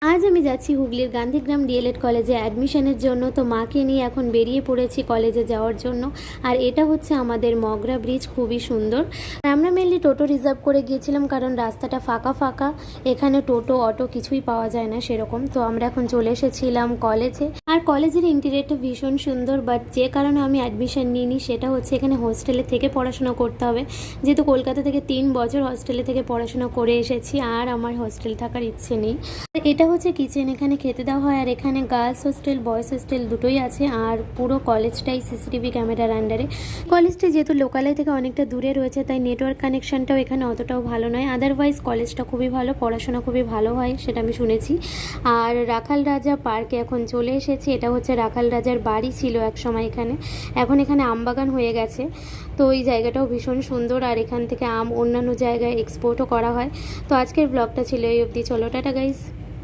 আজ আমি যাচ্ছি হুগলির গান্ধীগ্রাম ডিএলএড কলেজে অ্যাডমিশনের জন্য। তো মাকে নিয়ে এখন বেরিয়ে পড়েছি কলেজে যাওয়ার জন্য। আর এটা হচ্ছে আমাদের মগরা ব্রিজ, খুবই সুন্দর। আর আমরা মেনলি টোটো রিজার্ভ করে গিয়েছিলাম কারণ রাস্তাটা ফাঁকা ফাঁকা, এখানে টোটো অটো কিছুই পাওয়া যায় না সেরকম। তো আমরা এখন চলে এসেছিলাম কলেজে। আর কলেজের ইন্টেরিয়রটা ভীষণ সুন্দর, বাট যে কারণে আমি অ্যাডমিশন নিইনি সেটা হচ্ছে এখানে হোস্টেলে থেকে পড়াশোনা করতে হবে। যেহেতু কলকাতা থেকে 3 বছর হোস্টেলে থেকে পড়াশোনা করে এসেছি, আর আমার হোস্টেল থাকার ইচ্ছে নেই। এটা হচ্ছে কিচেন, এখানে খেতে দেওয়া হয়। আর এখানে গার্লস হোস্টেল বয়েজ হোস্টেল দুটোই আছে। আর পুরো কলেজটাই সিসিটিভি ক্যামেরার আন্ডারে। কলেজটা যেহেতু লোকালয় থেকে অনেকটা দূরে রয়েছে, তাই নেটওয়ার্ক কানেকশনটাও এখানে অতটাও ভালো নয়। আদারওয়াইজ কলেজটা খুবই ভালো, পড়াশোনা খুবই ভালো হয়, সেটা আমি শুনেছি। আর রাখাল রাজা পার্কে এখন চলে এসেছি। এটা হচ্ছে রাখাল রাজার বাড়ি ছিল এক সময় এখানে, এখন এখানে আমবাগান হয়ে গেছে। তো এই জায়গাটাও ভীষণ সুন্দর, আর এখান থেকে আম অন্যান্য জায়গায় এক্সপোর্টও করা হয়। তো আজকের ব্লগটা ছিল এই অবধি। চলো টাটা গাইস।